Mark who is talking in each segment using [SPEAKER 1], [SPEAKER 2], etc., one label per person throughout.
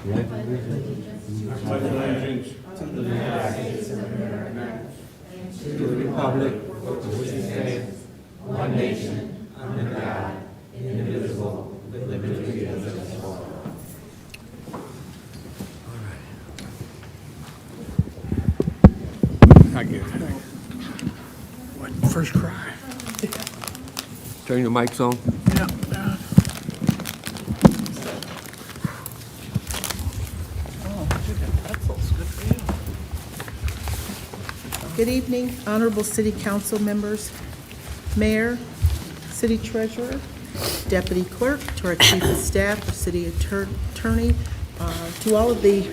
[SPEAKER 1] to the republic for which it stands, one nation, under God, indivisible, with liberty and justice for all.
[SPEAKER 2] I get it. What, first cry?
[SPEAKER 3] Turn your mics on.
[SPEAKER 2] Yeah. Oh, pretzels, good for you.
[SPEAKER 4] Good evening, Honorable City Council members, Mayor, City Treasurer, Deputy Clerk, to our Chief of Staff, our City Attorney, to all of the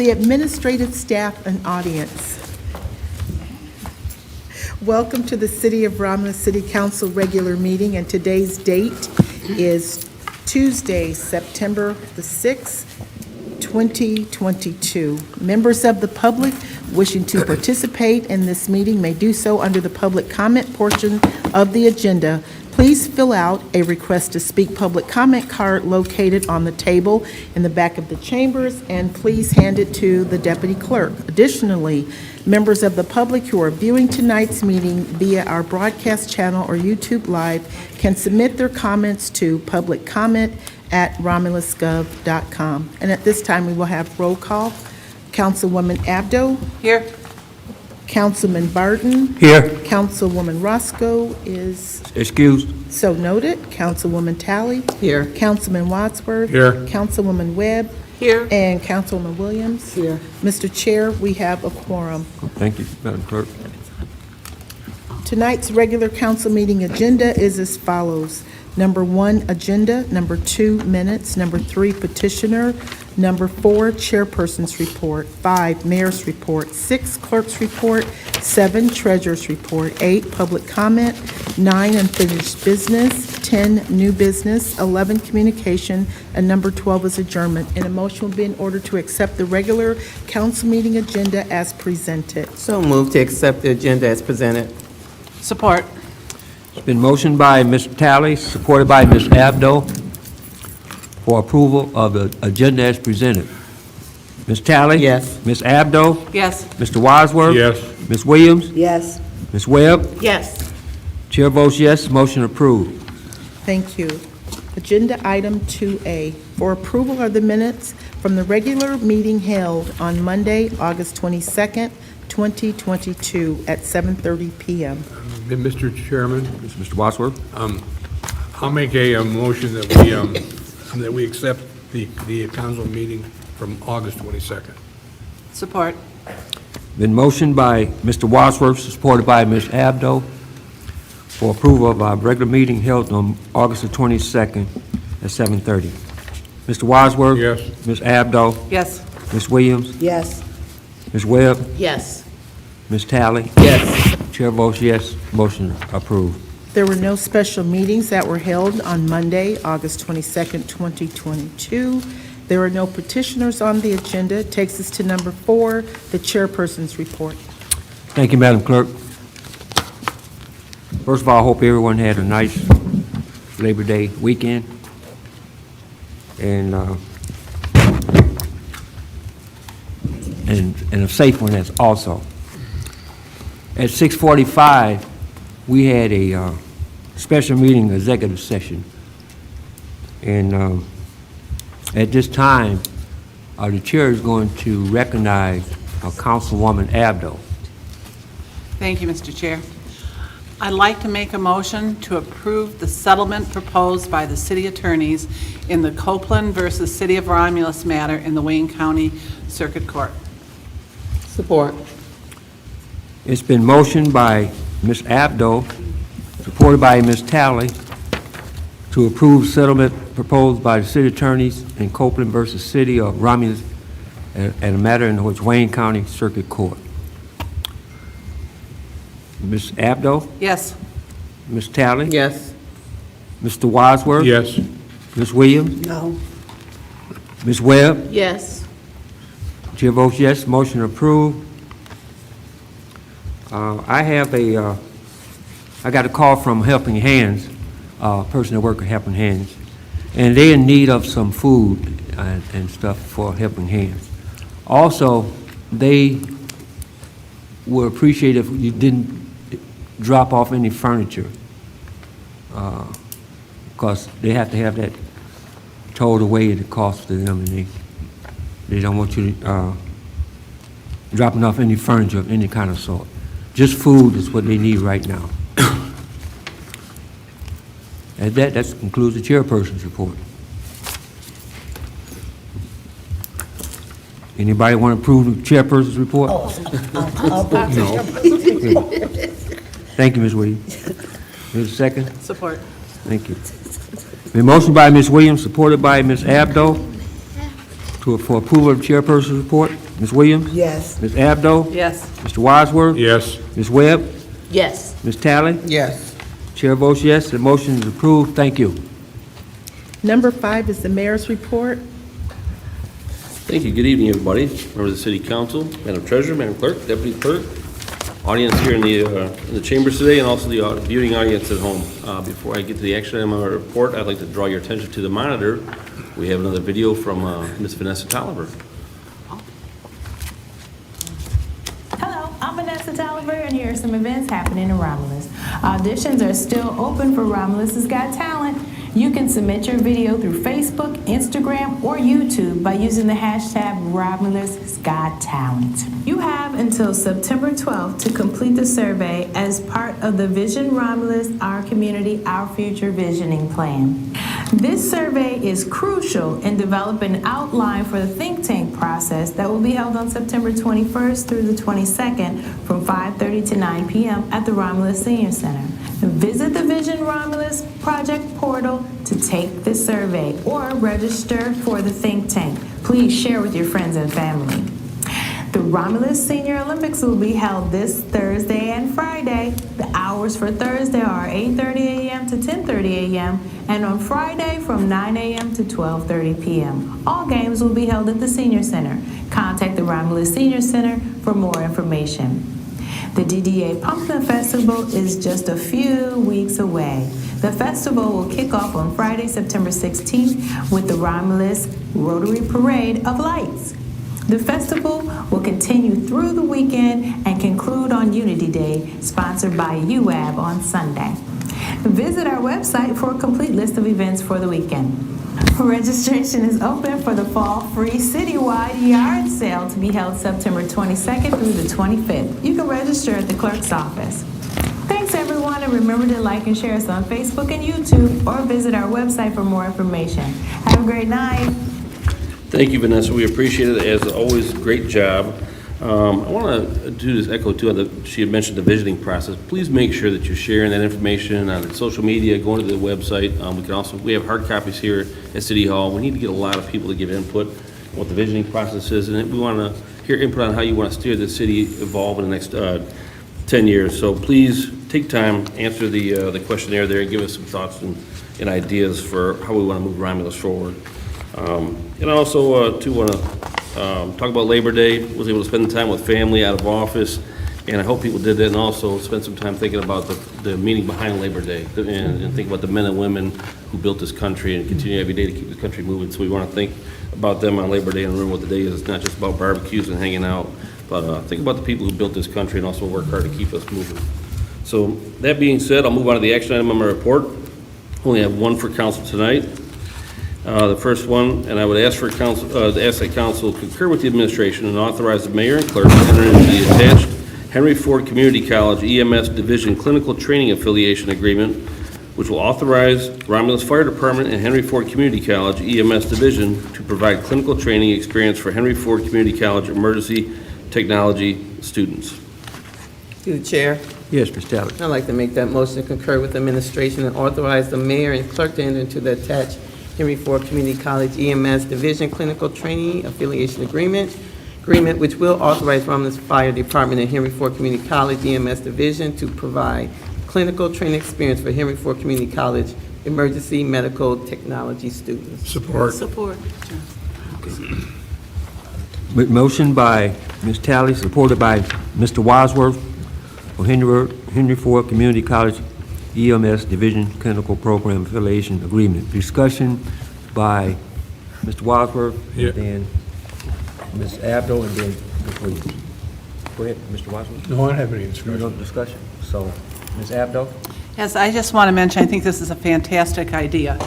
[SPEAKER 4] administrative staff and audience. Welcome to the City of Romulus City Council regular meeting, and today's date is Tuesday, September the 6th, 2022. Members of the public wishing to participate in this meeting may do so under the public comment portion of the agenda. Please fill out a request to speak public comment card located on the table in the back of the chambers, and please hand it to the deputy clerk. Additionally, members of the public who are viewing tonight's meeting via our broadcast channel or YouTube Live can submit their comments to publiccomment@romulusgov.com. And at this time, we will have roll call. Councilwoman Abdo.
[SPEAKER 5] Here.
[SPEAKER 4] Councilman Barton.
[SPEAKER 3] Here.
[SPEAKER 4] Councilwoman Roscoe is
[SPEAKER 3] Excused.
[SPEAKER 4] so noted. Councilwoman Talley.
[SPEAKER 5] Here.
[SPEAKER 4] Councilman Wadsworth.
[SPEAKER 2] Here.
[SPEAKER 4] Councilwoman Webb.
[SPEAKER 5] Here.
[SPEAKER 4] And Councilwoman Williams.
[SPEAKER 5] Here.
[SPEAKER 4] Mr. Chair, we have a quorum.
[SPEAKER 3] Thank you, Madam Clerk.
[SPEAKER 4] Tonight's regular council meeting agenda is as follows. Number 1, agenda. Number 2, minutes. Number 3, petitioner. Number 4, chairperson's report. 5, mayor's report. 6, clerk's report. 7, treasurer's report. 8, public comment. 9, unfinished business. 10, new business. 11, communication. And number 12 is adjournment. And a motion will be in order to accept the regular council meeting agenda as presented.
[SPEAKER 5] So moved to accept the agenda as presented. Support.
[SPEAKER 3] It's been motioned by Ms. Talley, supported by Ms. Abdo, for approval of the agenda as presented. Ms. Talley?
[SPEAKER 5] Yes.
[SPEAKER 3] Ms. Abdo?
[SPEAKER 5] Yes.
[SPEAKER 3] Mr. Wadsworth?
[SPEAKER 2] Yes.
[SPEAKER 3] Ms. Williams?
[SPEAKER 5] Yes.
[SPEAKER 3] Ms. Webb?
[SPEAKER 5] Yes.
[SPEAKER 3] Chair votes yes, motion approved.
[SPEAKER 4] Thank you. Agenda item 2A, for approval are the minutes from the regular meeting held on Monday, August 22nd, 2022 at 7:30 p.m.
[SPEAKER 2] Mr. Chairman,
[SPEAKER 3] Mr. Wadsworth?
[SPEAKER 2] I'll make a motion that we accept the council meeting from August 22nd.
[SPEAKER 5] Support.
[SPEAKER 3] Been motioned by Mr. Wadsworth, supported by Ms. Abdo, for approval of our regular meeting held on August the 22nd at 7:30. Mr. Wadsworth?
[SPEAKER 2] Yes.
[SPEAKER 3] Ms. Abdo?
[SPEAKER 5] Yes.
[SPEAKER 3] Ms. Williams?
[SPEAKER 5] Yes.
[SPEAKER 3] Ms. Webb?
[SPEAKER 5] Yes.
[SPEAKER 3] Ms. Talley?
[SPEAKER 5] Yes.
[SPEAKER 3] Chair votes yes, motion approved.
[SPEAKER 4] There were no special meetings that were held on Monday, August 22nd, 2022. There are no petitioners on the agenda. It takes us to number 4, the chairperson's report.
[SPEAKER 3] Thank you, Madam Clerk. First of all, I hope everyone had a nice Labor Day weekend, and a safe one as also. At 6:45, we had a special meeting, executive session, and at this time, the chair is going to recognize Councilwoman Abdo.
[SPEAKER 6] Thank you, Mr. Chair. I'd like to make a motion to approve the settlement proposed by the city attorneys in the Copeland versus City of Romulus matter in the Wayne County Circuit Court.
[SPEAKER 5] Support.
[SPEAKER 3] It's been motioned by Ms. Abdo, supported by Ms. Talley, to approve settlement proposed by the city attorneys in Copeland versus City of Romulus and a matter in which Wayne County Circuit Court. Ms. Abdo?
[SPEAKER 6] Yes.
[SPEAKER 3] Ms. Talley?
[SPEAKER 5] Yes.
[SPEAKER 3] Mr. Wadsworth?
[SPEAKER 2] Yes.
[SPEAKER 3] Ms. Williams?
[SPEAKER 5] No.
[SPEAKER 3] Ms. Webb?
[SPEAKER 5] Yes.
[SPEAKER 3] Chair votes yes, motion approved. I got a call from Helping Hands, person that works at Helping Hands, and they're in need of some food. and stuff for Helping Hands. Also, they would appreciate if you didn't drop off any furniture, because they have to have that towed away at the cost to them, and they don't want you dropping off any furniture of any kind of sort. Just food is what they need right now. And that concludes the chairperson's report. Anybody want to approve the chairperson's report? Thank you, Ms. Williams. There's a second?
[SPEAKER 6] Support.
[SPEAKER 3] Thank you. Been motion by Ms. Williams, supported by Ms. Abdo, for approval of chairperson's report. Ms. Williams?
[SPEAKER 7] Yes.
[SPEAKER 3] Ms. Abdo?
[SPEAKER 6] Yes.
[SPEAKER 3] Mr. Wadsworth?
[SPEAKER 2] Yes.
[SPEAKER 3] Ms. Webb?
[SPEAKER 7] Yes.
[SPEAKER 3] Ms. Talley?
[SPEAKER 5] Yes.
[SPEAKER 3] Chair votes yes, the motion is approved. Thank you.
[SPEAKER 4] Number 5 is the mayor's report.
[SPEAKER 8] Thank you. Good evening, everybody. Members of the City Council, Madam Treasurer, Madam Clerk, Deputy Clerk, audience here in the chambers today, and also the viewing audience at home. Before I get to the action item of our report, I'd like to draw your attention to the monitor. We have another video from Ms. Vanessa Tolliver.
[SPEAKER 9] Hello, I'm Vanessa Tolliver, and here are some events happening in Romulus. Auditions are still open for Romulus' Got Talent. You can submit your video through Facebook, Instagram, or YouTube by using the hashtag #RomulusGotTalent. You have until September 12th to complete the survey as part of the Vision Romulus, Our Community, Our Future Visioning Plan. This survey is crucial in developing an outline for the think tank process that will be held on September 21st through the 22nd from 5:30 to 9 p.m. at the Romulus Senior Center. Visit the Vision Romulus Project portal to take the survey or register for the think tank. Please share with your friends and family. The Romulus Senior Olympics will be held this Thursday and Friday. The hours for Thursday are 8:30 a.m. to 10:30 a.m. and on Friday from 9 a.m. to 12:30 p.m. All games will be held at the Senior Center. Contact the Romulus Senior Center for more information. The Dda Pumpkin Festival is just a few weeks away. The festival will kick off on Friday, September 16th with the Romulus Rotary Parade of Lights. The festival will continue through the weekend and conclude on Unity Day, sponsored by UAB on Sunday. Visit our website for a complete list of events for the weekend. Registration is open for the Fall Free Citywide Yard Sale to be held September 22nd through the 25th. You can register at the clerk's office. Thanks, everyone, and remember to like and share us on Facebook and YouTube or visit our website for more information. Have a great night.
[SPEAKER 8] Thank you, Vanessa. We appreciate it. As always, great job. I want to do this echo too. She had mentioned the visioning process. Please make sure that you're sharing that information on social media, going to the website. We have hard copies here at City Hall. We need to get a lot of people to give input on what the visioning process is, and we want to hear input on how you want to steer the city evolve in the next 10 years. So please take time, answer the questionnaire there, and give us some thoughts and ideas for how we want to move Romulus forward. And I also too want to talk about Labor Day. Was able to spend time with family out of office, and I hope people did that, and also spend some time thinking about the meaning behind Labor Day, and think about the men and women who built this country and continue every day to keep the country moving. So we want to think about them on Labor Day and remember what the day is. It's not just about barbecues and hanging out, but think about the people who built this country and also work hard to keep us moving. So that being said, I'll move on to the action item on my report. Only have one for council tonight. The first one, and I would ask that council concur with the administration and authorize the mayor and clerk to enter into the attached Henry Ford Community College EMS Division Clinical Training Affiliation Agreement, which will authorize Romulus Fire Department and Henry Ford Community College EMS Division to provide clinical training experience for Henry Ford Community College emergency technology students.
[SPEAKER 5] Through the chair,
[SPEAKER 3] Yes, Ms. Talley.
[SPEAKER 5] I'd like to make that motion to concur with the administration and authorize the mayor and clerk to enter into the attached Henry Ford Community College EMS Division Clinical Training Affiliation Agreement, which will authorize Romulus Fire Department and Henry Ford Community College EMS Division to provide clinical training experience for Henry Ford Community College emergency medical technology students.
[SPEAKER 2] Support.
[SPEAKER 6] Support.
[SPEAKER 3] Motion by Ms. Talley, supported by Mr. Wadsworth for Henry Ford Community College EMS Division Clinical Program Affiliation Agreement. Discussion by Mr. Wadsworth,
[SPEAKER 2] Yeah.
[SPEAKER 3] and then Ms. Abdo, and then Ms. Williams. Go ahead, Mr. Wadsworth.
[SPEAKER 2] No, I don't have any
[SPEAKER 3] No
[SPEAKER 2] discussion.
[SPEAKER 3] discussion. So, Ms. Abdo?
[SPEAKER 6] Yes, I just want to mention, I think this is a fantastic idea.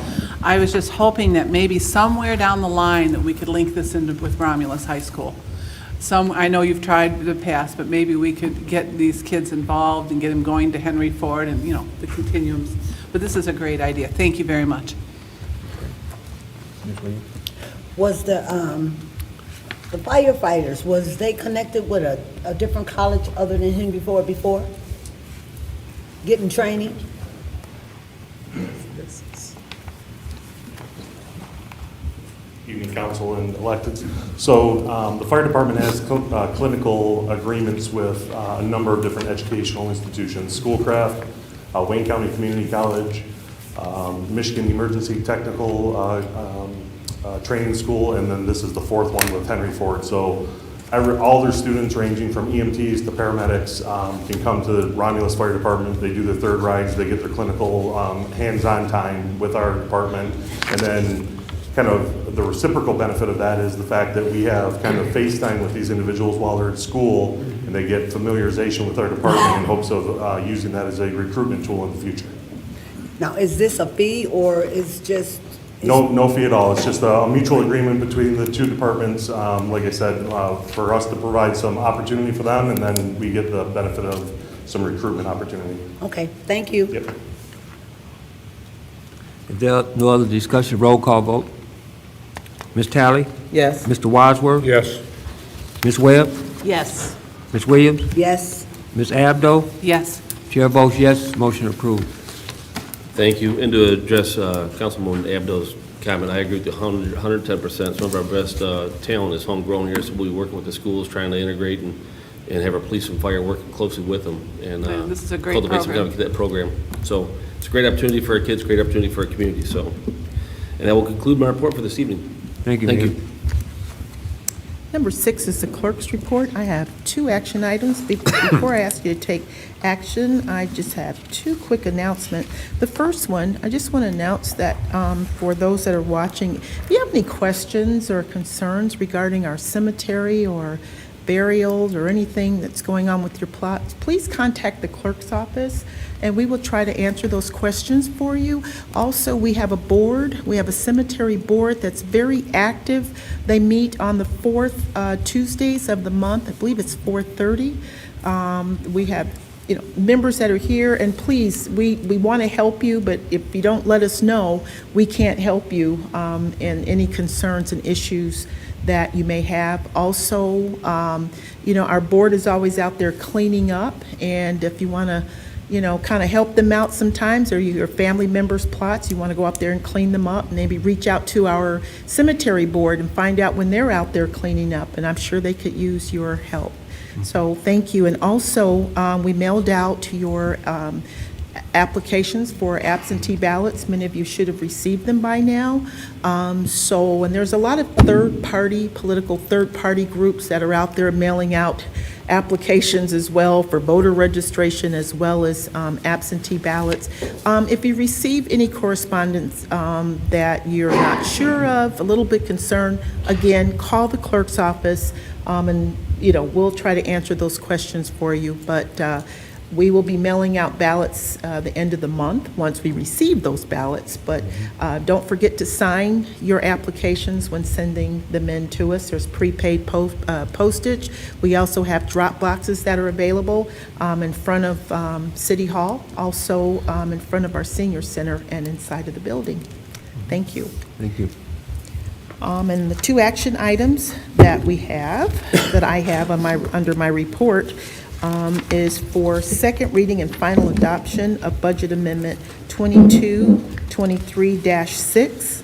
[SPEAKER 6] I was just hoping that maybe somewhere down the line that we could link this into with Romulus High School. I know you've tried in the past, but maybe we could get these kids involved and get them going to Henry Ford and, the continuums. But this is a great idea. Thank you very much.
[SPEAKER 3] Ms. Williams?
[SPEAKER 7] Was the firefighters, was they connected with a different college other than Henry Ford before? Getting training?
[SPEAKER 10] Evening, council and electeds. So the fire department has clinical agreements with a number of different educational institutions, Schoolcraft, Wayne County Community College, Michigan Emergency Technical Training School, and then this is the fourth one with Henry Ford. So all their students, ranging from EMTs to paramedics, can come to the Romulus Fire Department. They do their third rides, they get their clinical hands-on time with our department, and then kind of the reciprocal benefit of that is the fact that we have kind of FaceTime with these individuals while they're at school, and they get familiarization with our department in hopes of using that as a recruitment tool in the future.
[SPEAKER 7] Now, is this a fee or is just?
[SPEAKER 10] No fee at all. It's just a mutual agreement between the two departments. Like I said, for us to provide some opportunity for them, and then we get the benefit of some recruitment opportunity.
[SPEAKER 7] Okay, thank you.
[SPEAKER 10] Yep.
[SPEAKER 3] If there are no other discussion, roll call vote. Ms. Talley?
[SPEAKER 5] Yes.
[SPEAKER 3] Mr. Wadsworth?
[SPEAKER 2] Yes.
[SPEAKER 3] Ms. Webb?
[SPEAKER 6] Yes.
[SPEAKER 3] Ms. Williams?
[SPEAKER 7] Yes,
[SPEAKER 3] Ms. Abdo?
[SPEAKER 6] Yes.
[SPEAKER 3] Chair votes yes, motion approved.
[SPEAKER 8] Thank you. And to address Councilwoman Abdo's comment, I agree with you 110%. Some of our best talent is homegrown here, so we'll be working with the schools, trying to integrate and have our police and fire working closely with them. And
[SPEAKER 6] Yeah, this is a great
[SPEAKER 8] cultivate some
[SPEAKER 6] program.
[SPEAKER 8] kind of that program. So it's a great opportunity for our kids, great opportunity for our community. So, and that will conclude my report for this evening.
[SPEAKER 3] Thank you,
[SPEAKER 8] Thank
[SPEAKER 3] Mayor.
[SPEAKER 8] you.
[SPEAKER 4] Number 6 is the clerk's report. I have 2 action items. Before I ask you to take action, I just have 2 quick announcements. The first one, I just want to announce that for those that are watching, if you have any questions or concerns regarding our cemetery or burials or anything that's going on with your plots, please contact the clerk's office, and we will try to answer those questions for you. Also, we have a board, we have a cemetery board that's very active. They meet on the 4th Tuesdays of the month. I believe it's 4:30. We have members that are here, and please, we want to help you, but if you don't let us know, we can't help you in any concerns and issues that you may have. Also, our board is always out there cleaning up, and if you want to, kind of help them out sometimes, or your family members' plots, you want to go out there and clean them up, maybe reach out to our cemetery board and find out when they're out there cleaning up, and I'm sure they could use your help. So thank you. And also, we mailed out your applications for absentee ballots. Many of you should have received them by now. And there's a lot of political third-party groups that are out there mailing out applications as well for voter registration as well as absentee ballots. If you receive any correspondence that you're not sure of, a little bit concerned, again, call the clerk's office and we'll try to answer those questions for you. But we will be mailing out ballots the end of the month once we receive those ballots. But don't forget to sign your applications when sending them in to us. There's prepaid postage. We also have drop boxes that are available in front of City Hall, also in front of our senior center and inside of the building. Thank you.
[SPEAKER 3] Thank you.
[SPEAKER 4] And the 2 action items that we have, that I have under my report, is for second reading and final adoption of Budget Amendment 2223-6.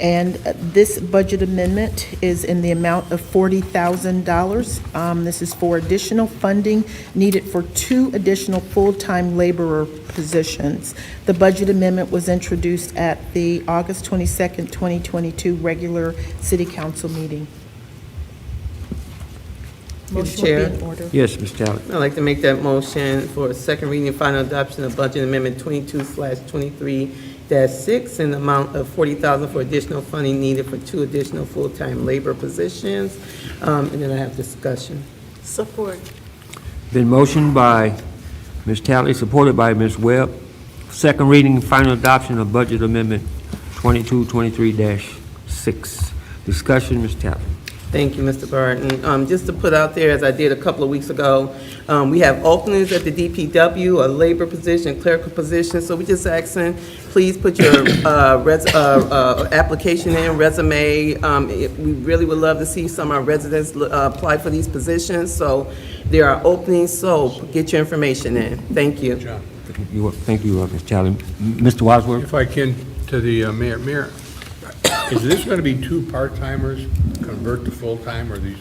[SPEAKER 4] And this budget amendment is in the amount of $40,000. This is for additional funding needed for 2 additional full-time laborer positions. The budget amendment was introduced at the August 22nd, 2022 regular City Council meeting. Motion will
[SPEAKER 5] Chair.
[SPEAKER 4] be in order.
[SPEAKER 3] Yes, Ms. Talley.
[SPEAKER 5] I'd like to make that motion for second reading and final adoption of Budget Amendment 22/23-6 6 in the amount of $40,000 for additional funding needed for 2 additional full-time labor positions. And then I have discussion.
[SPEAKER 7] Support.
[SPEAKER 3] Been motioned by Ms. Talley, supported by Ms. Webb. Second reading and final adoption of Budget Amendment 2223-6. Discussion, Ms. Talley.
[SPEAKER 5] Thank you, Mr. Barton. Just to put out there, as I did a couple of weeks ago, we have openings at the DPW, a labor position, clerical position, so we just asking, please put your application in, resume. We really would love to see some of our residents apply for these positions, so there are openings, so get your information in. Thank you.
[SPEAKER 3] Thank you, Ms. Talley. Mr. Wadsworth?
[SPEAKER 2] If I can, to the mayor, Mayor, is this going to be 2 part-timers convert to full-time, or these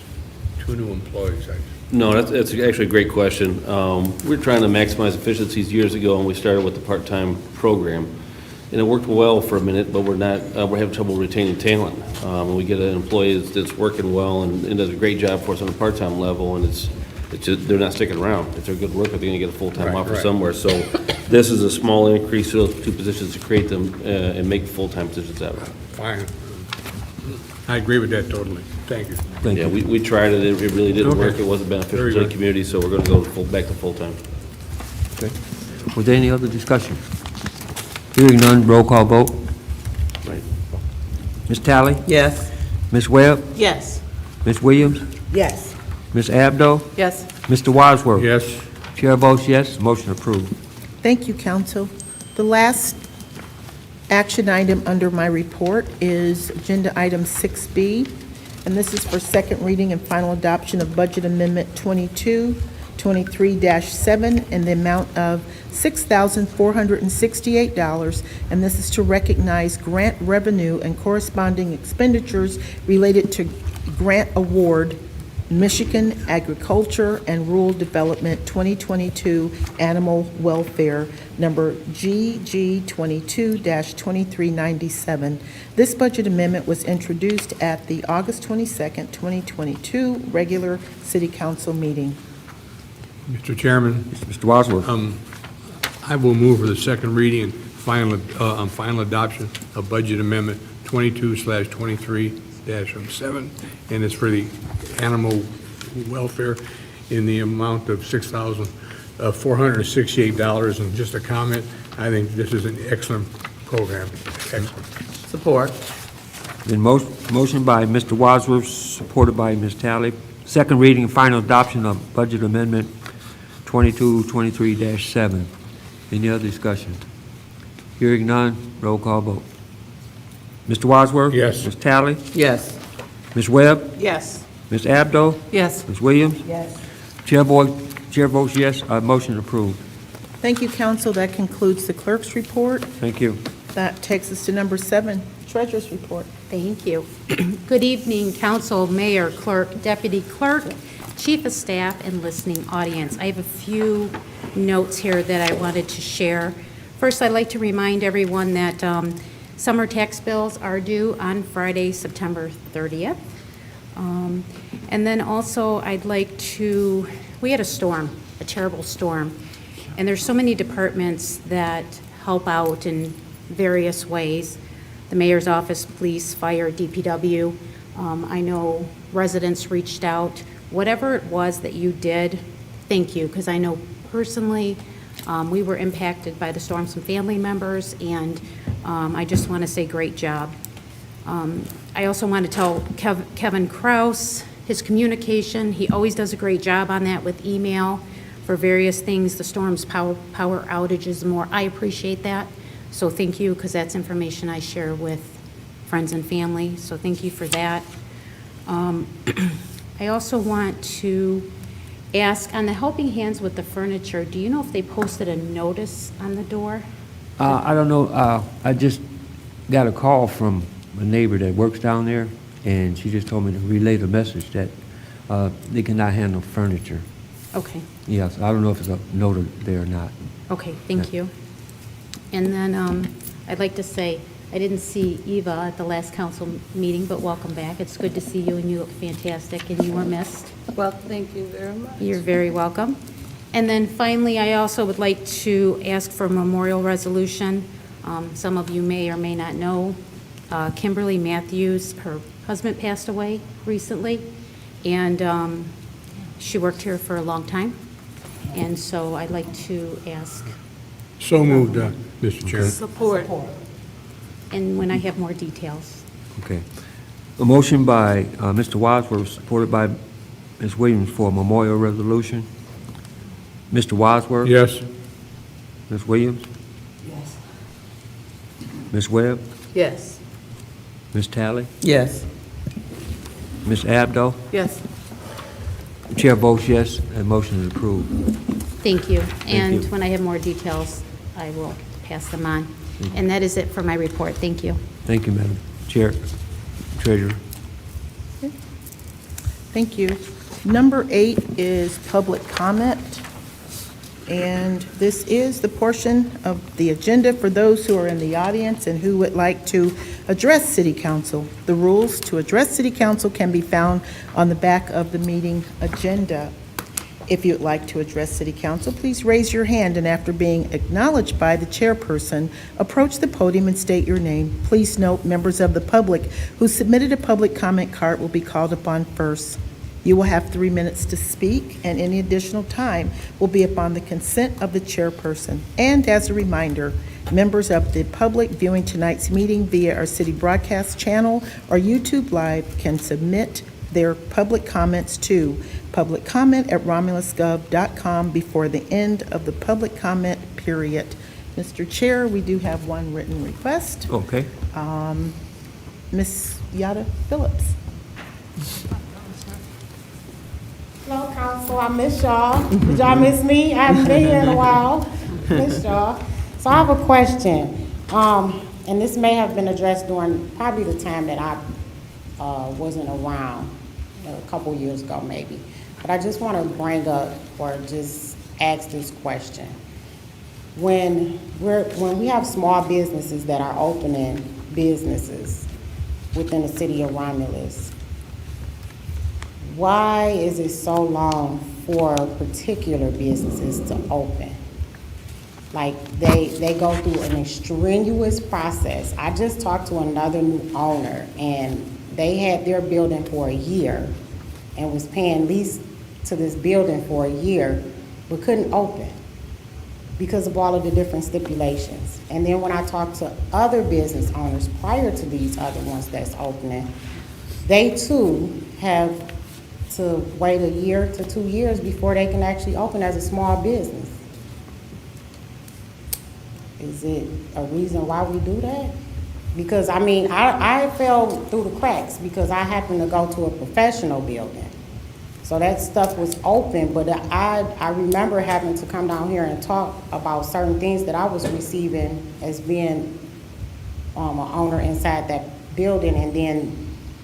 [SPEAKER 2] 2 new employees?
[SPEAKER 8] No, that's actually a great question. We're trying to maximize efficiencies years ago, and we started with the part-time program. And it worked well for a minute, but we're having trouble retaining talent. When we get an employee that's working well and does a great job for us on a part-time level, and it's just, they're not sticking around. If they're good worker, they're going to get a full-time offer somewhere. So this is a small increase to those 2 positions to create them and make full-time positions out of it.
[SPEAKER 2] Fine. I agree with that totally. Thank you.
[SPEAKER 3] Thank you.
[SPEAKER 8] We tried it. It really didn't
[SPEAKER 2] Okay.
[SPEAKER 8] work. It wasn't beneficial
[SPEAKER 2] Very
[SPEAKER 8] to the
[SPEAKER 2] good.
[SPEAKER 8] community, so we're going to go back to full-time.
[SPEAKER 3] Okay. Was there any other discussion? Hearing none, roll call vote.
[SPEAKER 8] Right.
[SPEAKER 3] Ms. Talley?
[SPEAKER 5] Yes.
[SPEAKER 3] Ms. Webb?
[SPEAKER 6] Yes.
[SPEAKER 3] Ms. Williams?
[SPEAKER 7] Yes.
[SPEAKER 3] Ms. Abdo?
[SPEAKER 6] Yes.
[SPEAKER 3] Mr. Wadsworth?
[SPEAKER 2] Yes.
[SPEAKER 3] Chair votes yes, motion approved.
[SPEAKER 4] Thank you, council. The last action item under my report is Agenda Item 6B, and this is for second reading and final adoption of Budget Amendment 2223-7 in the amount of $6,468, and this is to recognize grant revenue and corresponding expenditures related to grant award Michigan Agriculture and Rural Development 2022 Animal Welfare, number GG22-2397. This budget amendment was introduced at the August 22nd, 2022 regular City Council meeting.
[SPEAKER 2] Mr. Chairman,
[SPEAKER 3] Mr. Wadsworth?
[SPEAKER 2] I will move for the second reading and final adoption of Budget Amendment 22/23-7, and it's for the animal welfare in the amount of $6,468. And just a comment, I think this is an excellent program. Excellent.
[SPEAKER 5] Support.
[SPEAKER 3] Been motion by Mr. Wadsworth, supported by Ms. Talley. Second reading and final adoption of Budget Amendment 2223-7. Any other discussion? Hearing none, roll call vote. Mr. Wadsworth?
[SPEAKER 2] Yes.
[SPEAKER 3] Ms. Talley?
[SPEAKER 5] Yes.
[SPEAKER 3] Ms. Webb?
[SPEAKER 6] Yes.
[SPEAKER 3] Ms. Abdo?
[SPEAKER 6] Yes.
[SPEAKER 3] Ms. Williams?
[SPEAKER 7] Yes.
[SPEAKER 3] Chair votes yes, motion approved.
[SPEAKER 4] Thank you, council. That concludes the clerk's report.
[SPEAKER 3] Thank you.
[SPEAKER 4] That takes us to number 7, treasurer's report.
[SPEAKER 11] Thank you. Good evening, council, mayor, clerk, deputy clerk, chief of staff, and listening audience. I have a few notes here that I wanted to share. First, I'd like to remind everyone that summer tax bills are due on Friday, September 30th. And then also, I'd like to, we had a storm, a terrible storm, and there's so many departments that help out in various ways. The mayor's office, police, fire, DPW. I know residents reached out. Whatever it was that you did, thank you, because I know personally we were impacted by the storm, some family members, and I just want to say great job. I also want to tell Kevin Kraus, his communication, he always does a great job on that with email for various things, the storm's power outages more. I appreciate that. So thank you, because that's information I share with friends and family. So thank you for that. I also want to ask, on the Helping Hands with the Furniture, do you know if they posted a notice on the door?
[SPEAKER 3] I don't know, I just got a call from a neighbor that works down there, and she just told me to relay the message that they cannot handle furniture.
[SPEAKER 11] Okay.
[SPEAKER 3] Yes, I don't know if it's a note there or not.
[SPEAKER 11] Okay, thank you. And then I'd like to say, I didn't see Eva at the last council meeting, but welcome back. It's good to see you, and you look fantastic, and you were missed.
[SPEAKER 6] Well, thank you very much.
[SPEAKER 11] You're very welcome. And then finally, I also would like to ask for a memorial resolution Some of you may or may not know, Kimberly Matthews, her husband passed away recently, and she worked here for a long time. And so I'd like to ask,
[SPEAKER 2] So moved, Mr. Chair.
[SPEAKER 11] support, and when I have more details.
[SPEAKER 3] Okay. A motion by Mr. Wadsworth, supported by Ms. Williams for a memorial resolution. Mr. Wadsworth?
[SPEAKER 2] Yes.
[SPEAKER 3] Ms. Williams?
[SPEAKER 7] Yes.
[SPEAKER 3] Ms. Webb?
[SPEAKER 6] Yes.
[SPEAKER 3] Ms. Talley?
[SPEAKER 5] Yes.
[SPEAKER 3] Ms. Abdo?
[SPEAKER 6] Yes.
[SPEAKER 3] Chair votes yes, and motion is approved.
[SPEAKER 11] Thank you. And
[SPEAKER 3] you.
[SPEAKER 11] when I have more details, I will pass them on. And that is it for my report. Thank you.
[SPEAKER 3] Thank you, Madam Chair, Treasurer.
[SPEAKER 4] Thank you. Number 8 is public comment. And this is the portion of the agenda for those who are in the audience and who would like to address City Council. The rules to address City Council can be found on the back of the meeting agenda. If you'd like to address City Council, please raise your hand, and after being acknowledged by the chairperson, approach the podium and state your name. Please note, members of the public who submitted a public comment card will be called upon first. You will have 3 minutes to speak, and any additional time will be upon the consent of the chairperson. And as a reminder, members of the public viewing tonight's meeting via our city broadcast channel or YouTube Live can submit their public comments to publiccomment@romulusgov.com before the end of the public comment period. Mr. Chair, we do have one written request.
[SPEAKER 3] Okay.
[SPEAKER 4] Ms. Yada Phillips.
[SPEAKER 12] Hello, Council. I miss y'all. Did y'all miss me? I haven't been here in a while. Miss y'all. So I have a question, and this may have been addressed during probably the time that I wasn't around, a couple years ago maybe. But I just want to bring up or just ask this question. When we have small businesses that are opening businesses within the city of Romulus, why is it so long for particular businesses to open? Like, they go through an strenuous process. I just talked to another new owner, and they had their building for a year and was paying lease to this building for a year, but couldn't open because of all of the different stipulations. And then when I talked to other business owners prior to these other ones that's opening, they too have to wait a year to 2 years before they can actually open as a small business. Is it a reason why we do that? Because, I mean, I fell through the cracks because I happened to go to a professional building. So that stuff was open, but I remember having to come down here and talk about certain things that I was receiving as being an owner inside that building, and then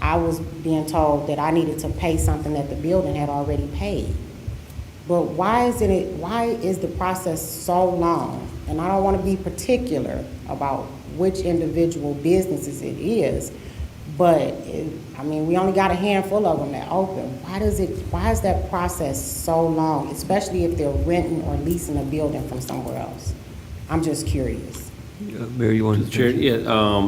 [SPEAKER 12] I was being told that I needed to pay something that the building had already paid. But why is the process so long? And I don't want to be particular about which individual businesses it is, but I mean, we only got a handful of them that open. Why is that process so long, especially if they're renting or leasing a building from somewhere else? I'm just curious.
[SPEAKER 3] Mayor, you want to?
[SPEAKER 8] Chair, yeah,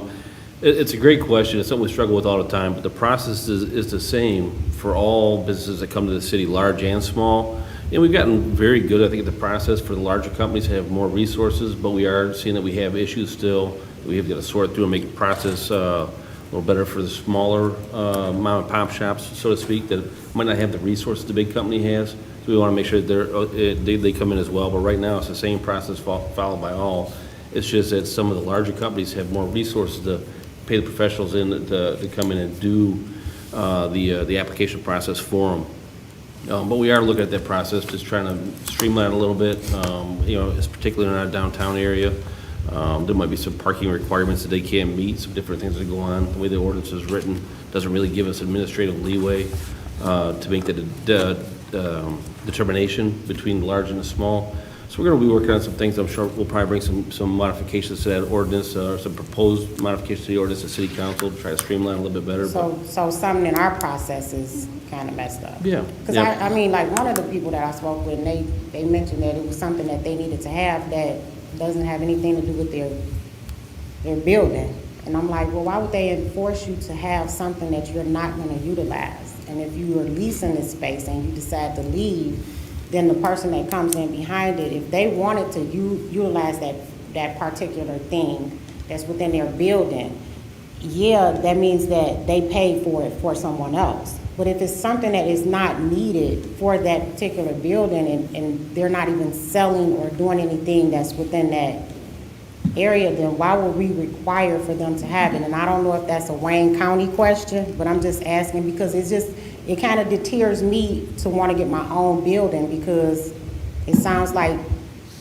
[SPEAKER 8] it's a great question. It's something we struggle with all the time, but the process is the same for all businesses that come to the city, large and small. And we've gotten very good, I think, at the process for the larger companies to have more resources, but we are seeing that we have issues still. We have got to sort through and make the process a little better for the smaller mom and pop shops, so to speak, that might not have the resources the big company has. So we want to make sure that they come in as well. But right now, it's the same process followed by all. It's just that some of the larger companies have more resources to pay the professionals in to come in and do the application process for them. But we are looking at that process, just trying to streamline it a little bit. It's particularly in our downtown area. There might be some parking requirements that they can't meet, some different things that go on. The way the ordinance is written doesn't really give us administrative leeway to make the determination between the large and the small. So we're going to be working on some things. I'm sure we'll probably bring some modifications to that ordinance, or some proposed modifications to the ordinance to City Council to try to streamline a little bit better.
[SPEAKER 12] So something in our process is kind of messed up.
[SPEAKER 8] Yeah.
[SPEAKER 12] Because I mean, like, one of the people that I spoke with, they mentioned that it was something that they needed to have that doesn't have anything to do with their their building. And I'm like, well, why would they enforce you to have something that you're not gonna utilize? And if you are leasing this space and you decide to leave, then the person that comes in behind it, if they wanted to utilize that particular thing that's within their building, yeah, that means that they pay for it for someone else. But if it's something that is not needed for that particular building and they're not even selling or doing anything that's within that area, then why would we require for them to have it? And I don't know if that's a Wayne County question, but I'm just asking because it kind of deters me to want to get my own building because it sounds like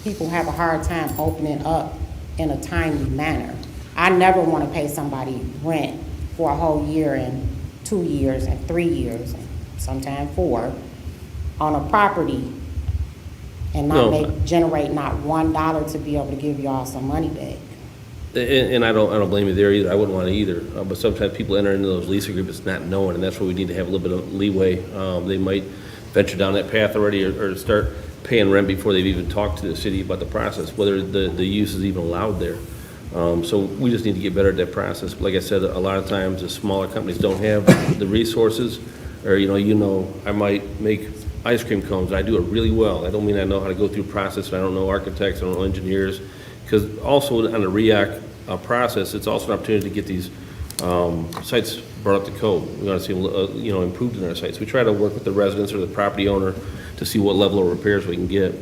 [SPEAKER 12] people have a hard time opening up in a timely manner. I never want to pay somebody rent for a whole year and 2 years and 3 years and sometimes 4 on a property and not generate not $1 to be able to give y'all some money back.
[SPEAKER 8] And I don't blame you there either. I wouldn't want to either. But sometimes people enter into those lease agreements not knowing, and that's where we need to have a little bit of leeway. They might venture down that path already or start paying rent before they've even talked to the city about the process, whether the use is even allowed there. So we just need to get better at that process. Like I said, a lot of times the smaller companies don't have the resources, or I might make ice cream cones. I do it really well. I don't mean I know how to go through process, and I don't know architects, I don't know engineers. Because also on the REAC process, it's also an opportunity to get these sites brought up to code. We want to see them, improved in our sites. We try to work with the residents or the property owner to see what level of repairs we can get.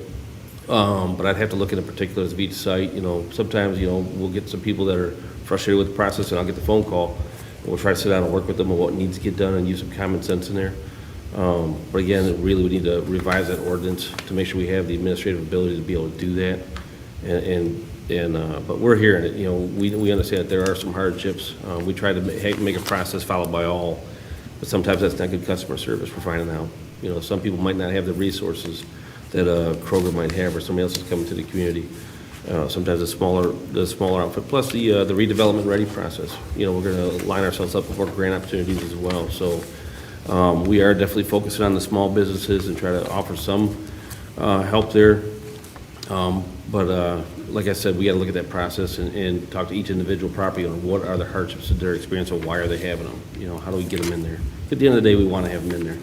[SPEAKER 8] But I'd have to look at the particulars of each site. Sometimes, we'll get some people that are frustrated with the process, and I'll get the phone call, and we'll try to sit down and work with them on what needs to get done and use some common sense in there. But again, really, we need to revise that ordinance to make sure we have the administrative ability to be able to do that. But we're hearing it. We understand that there are some hardships. We try to make a process followed by all, but sometimes that's not good customer service. We're finding out. Some people might not have the resources that Kroger might have, or somebody else is coming to the community. Sometimes the smaller outfit, plus the redevelopment ready process. We're going to line ourselves up for grant opportunities as well. So we are definitely focusing on the small businesses and try to offer some help there. But like I said, we got to look at that process and talk to each individual property owner. What are the hardships that they're experiencing? Why are they having them? How do we get them in there? At the end of the day, we want to have them in there.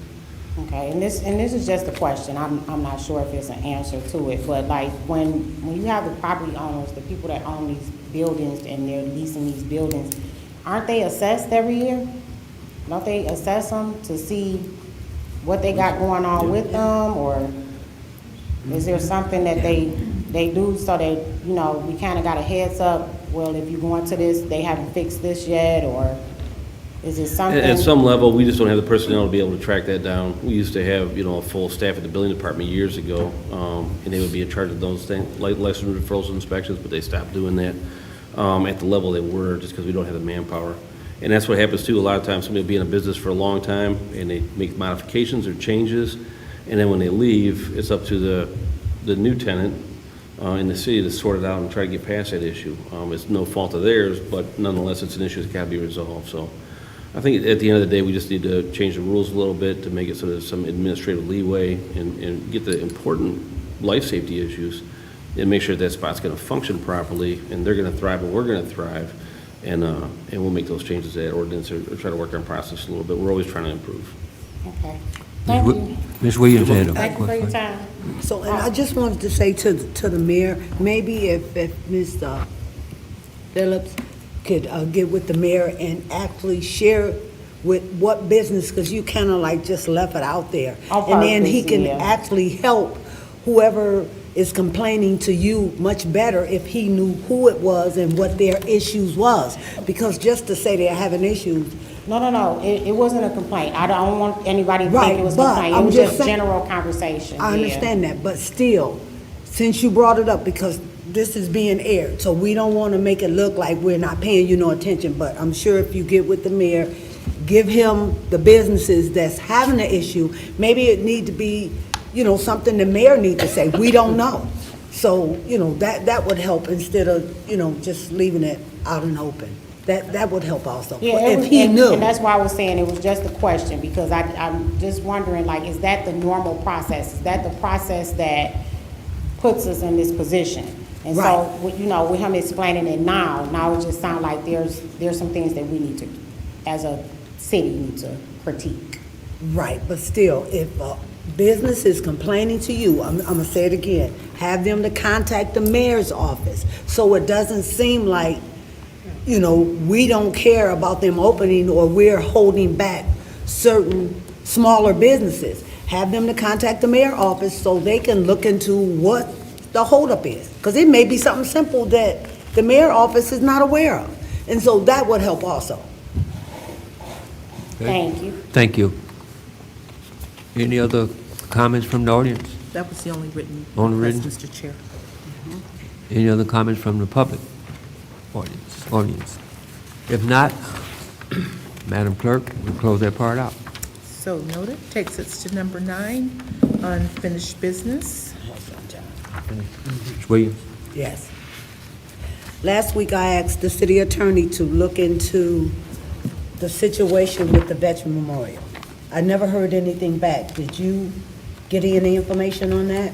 [SPEAKER 12] Okay, and this is just a question. I'm not sure if it's an answer to it, but like when you have the property owners, the people that own these buildings and they're leasing these buildings, aren't they assessed every year? Don't they assess them to see what they got going on with them, or is there something that they do so that, we kind of got a heads up, well, if you go into this, they haven't fixed this yet, or is it something?
[SPEAKER 8] At some level, we just don't have the personnel to be able to track that down. We used to have, a full staff at the building department years ago, and they would be in charge of those things, like license referrals and inspections, but they stopped doing that at the level they were, just because we don't have the manpower. And that's what happens too. A lot of times somebody will be in a business for a long time, and they make modifications or changes, and then when they leave, it's up to the new tenant in the city to sort it out and try to get past that issue. It's no fault of theirs, but nonetheless, it's an issue that's got to be resolved. So I think at the end of the day, we just need to change the rules a little bit to make it so there's some administrative leeway and get the important life safety issues and make sure that spot's going to function properly, and they're going to thrive and we're going to thrive, and we'll make those changes to that ordinance or try to work on process a little bit. We're always trying to improve.
[SPEAKER 12] Okay. Thank you.
[SPEAKER 3] Ms. Williams had a
[SPEAKER 12] Thank you for your time.
[SPEAKER 7] So, and I just wanted to say to the mayor, maybe if Ms. Phillips could get with the mayor and actually share with what business, because you kind of like just left it out there. And then he can actually help whoever is complaining to you much better if he knew who it was and what their issues was. Because just to say they're having issues.
[SPEAKER 12] No. It wasn't a complaint. I don't want anybody to think it was a complaint. It was just general conversation.
[SPEAKER 7] I understand that, but still, since you brought it up, because this is being aired, so we don't want to make it look like we're not paying you no attention, but I'm sure if you get with the mayor, give him the businesses that's having the issue, maybe it need to be, something the mayor need to say. We don't know. So, that would help instead of, just leaving it out in open. That would help also.
[SPEAKER 12] Yeah,
[SPEAKER 7] if he knew.
[SPEAKER 12] And that's why I was saying it was just a question, because I'm just wondering, like, is that the normal process? Is that the process that puts us in this position? And
[SPEAKER 7] Right.
[SPEAKER 12] so, with him explaining it now it just sounds like there's some things that we need to, as a city, need to critique.
[SPEAKER 7] Right, but still, if a business is complaining to you, I'm gonna say it again, have them to contact the mayor's office, so it doesn't seem like, we don't care about them opening, or we're holding back certain smaller businesses. Have them to contact the mayor's office so they can look into what the holdup is. Because it may be something simple that the mayor's office is not aware of. And so that would help also.
[SPEAKER 12] Thank you.
[SPEAKER 3] Thank you. Any other comments from the audience?
[SPEAKER 4] That was the only written
[SPEAKER 3] Only
[SPEAKER 4] request,
[SPEAKER 3] written?
[SPEAKER 4] Mr. Chair.
[SPEAKER 3] Any other comments from the public? Audience. If not, Madam Clerk, we'll close that part out.
[SPEAKER 4] So noted. Takes us to number 9, unfinished business.
[SPEAKER 3] Ms. Williams?
[SPEAKER 7] Yes. Last week, I asked the city attorney to look into the situation with the Veteran Memorial. I never heard anything back. Did you get any information on that?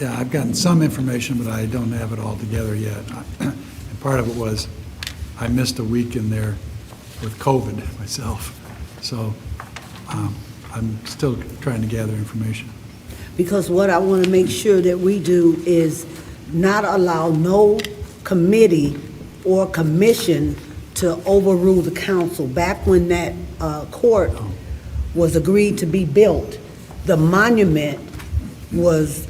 [SPEAKER 13] I've gotten some information, but I don't have it all together yet. And part of it was, I missed a week in there with COVID myself, so I'm still trying to gather information.
[SPEAKER 7] Because what I want to make sure that we do is not allow no committee or commission to overrule the council. Back when that court was agreed to be built, the monument was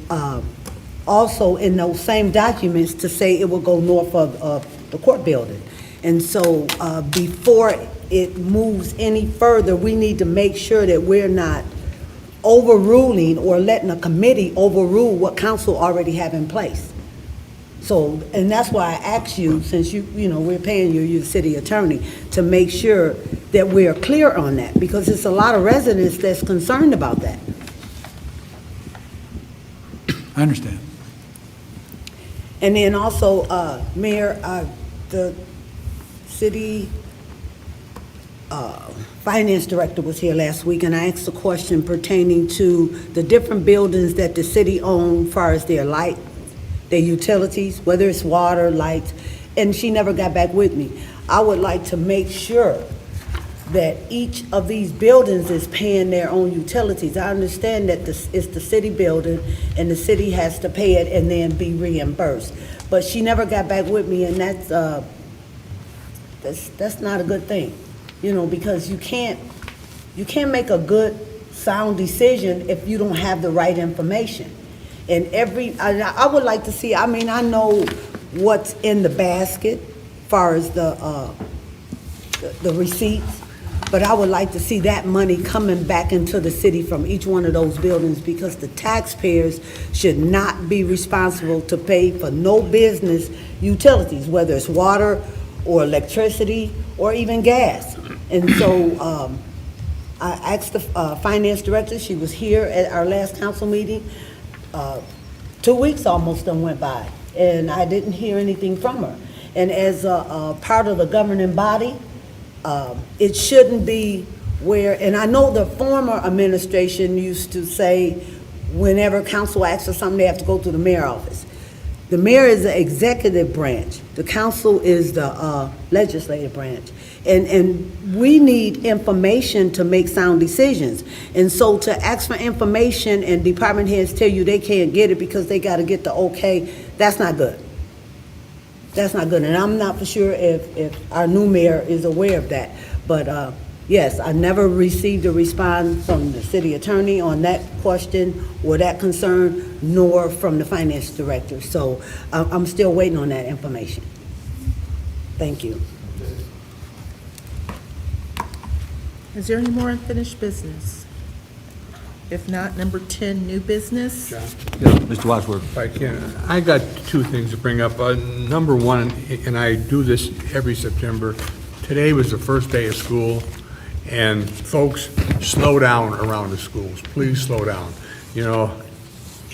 [SPEAKER 7] also in those same documents to say it will go north of the court building. And so before it moves any further, we need to make sure that we're not overruling or letting a committee overrule what council already have in place. So, and that's why I asked you, since we're paying you, you're the city attorney, to make sure that we're clear on that, because it's a lot of residents that's concerned about that.
[SPEAKER 13] I understand.
[SPEAKER 7] And then also, Mayor, the city finance director was here last week, and I asked a question pertaining to the different buildings that the city owns, as far as their light, their utilities, whether it's water, lights, and she never got back with me. I would like to make sure that each of these buildings is paying their own utilities. I understand that it's the city building, and the city has to pay it and then be reimbursed. But she never got back with me, and that's not a good thing, because you can't make a good, sound decision if you don't have the right information. And I would like to see, I know what's in the basket as far as the receipts, but I would like to see that money coming back into the city from each one of those buildings, because the taxpayers should not be responsible to pay for no business utilities, whether it's water or electricity or even gas. And so I asked the finance director, she was here at our last council meeting, 2 weeks almost done went by, and I didn't hear anything from her. And as a part of the governing body, it shouldn't be where, and I know the former administration used to say whenever council asks for something, they have to go to the mayor's office. The mayor is the executive branch. The council is the legislative branch. And we need information to make sound decisions. And so to ask for information and department heads tell you they can't get it because they got to get the okay, that's not good. That's not good. And I'm not for sure if our new mayor is aware of that. But yes, I never received a response from the city attorney on that question or that concern, nor from the finance director. So I'm still waiting on that information. Thank you.
[SPEAKER 4] Is there any more unfinished business? If not, number 10, new business.
[SPEAKER 3] Yeah, Mr. Wadsworth.
[SPEAKER 2] If I can, I got two things to bring up. Number one, and I do this every September, today was the first day of school, and folks, slow down around the schools. Please slow down.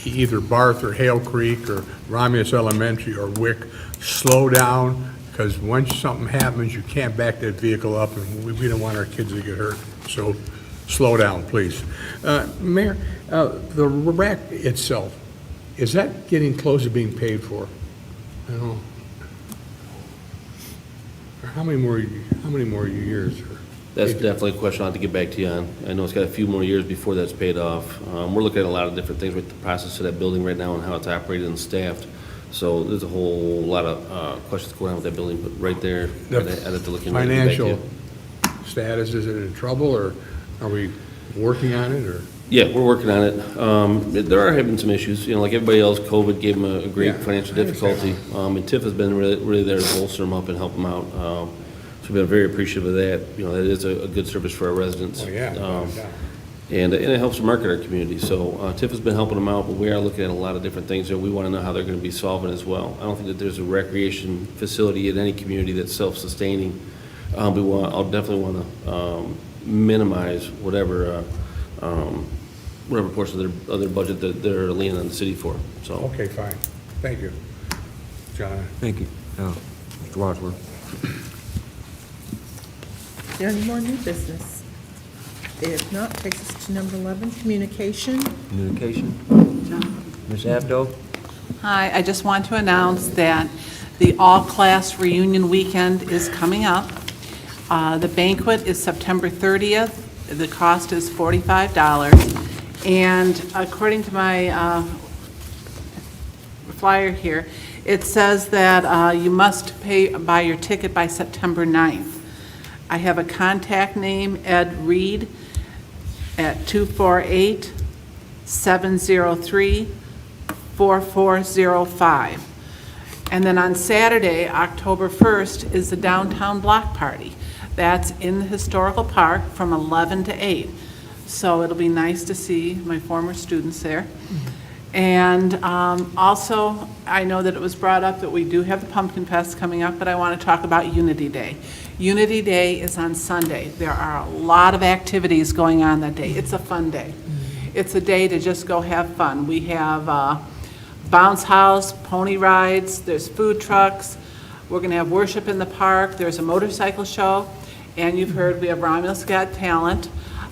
[SPEAKER 2] Either Barth or Hale Creek or Romulus Elementary or Wick, slow down, because once something happens, you can't back that vehicle up, and we don't want our kids to get hurt. So slow down, please. Mayor, the rack itself, is that getting close to being paid for? I don't know. Or how many more years?
[SPEAKER 8] That's definitely a question I'll have to get back to you on. I know it's got a few more years before that's paid off. We're looking at a lot of different things with the process of that building right now and how it's operated and staffed. So there's a whole lot of questions going on with that building, but right there, I'd have to look into it.
[SPEAKER 2] Financial status, is it in trouble, or are we working on it, or?
[SPEAKER 8] Yeah, we're working on it. There are having some issues, like everybody else, COVID gave them a great financial difficulty. And TIF has been really there to bolster them up and help them out. So we've been very appreciative of that. That is a good service for our residents.
[SPEAKER 2] Oh, yeah.
[SPEAKER 8] And it helps to market our community. So TIF has been helping them out, but we are looking at a lot of different things that we want to know how they're going to be solving as well. I don't think that there's a recreation facility in any community that's self-sustaining. I'll definitely want to minimize whatever portion of their budget that they're leaning on the city for. So
[SPEAKER 2] Okay, fine. Thank you. John?
[SPEAKER 3] Thank you. Mr. Wadsworth.
[SPEAKER 4] Is there any more new business? If not, takes us to number 11, communication.
[SPEAKER 3] Communication. Ms. Abdo?
[SPEAKER 6] Hi, I just want to announce that the all-class reunion weekend is coming up. The banquet is September 30th. The cost is $45. And according to my flyer here, it says that you must buy your ticket by September 9th. I have a contact name, Ed Reed, at 248-703-4405. And then on Saturday, October 1st, is the downtown block party. That's in the historical park from 11 to 8. So it'll be nice to see my former students there. And also, I know that it was brought up that we do have the Pumpkin Fest coming up, but I want to talk about Unity Day. Unity Day is on Sunday. There are a lot of activities going on that day. It's a fun day. It's a day to just go have fun. We have bounce house, pony rides, there's food trucks. We're going to have worship in the park. There's a motorcycle show. And you've heard we have Romulus Got Talent,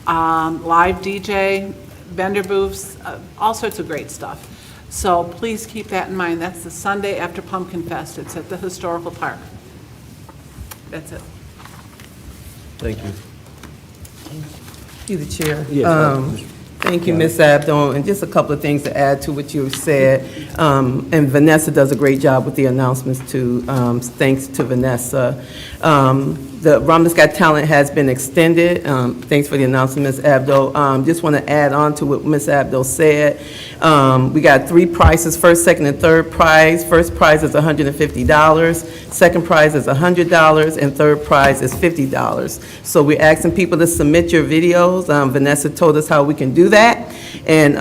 [SPEAKER 6] live DJ, vendor booths, all sorts of great stuff. So please keep that in mind. That's the Sunday after Pumpkin Fest. It's at the historical park. That's it.
[SPEAKER 3] Thank you.
[SPEAKER 5] Through the chair.
[SPEAKER 3] Yes,
[SPEAKER 5] Thank you, Ms. Abdo, and just a couple of things to add to what you said. And Vanessa does a great job with the announcements too. Thanks to Vanessa. The Romulus Got Talent has been extended. Thanks for the announcement, Ms. Abdo. Just want to add on to what Ms. Abdo said. We got 3 prizes, first, second, and third prize. First prize is $150, second prize is $100, and third prize is $50. So we're asking people to submit your videos. Vanessa told us how we can do that. And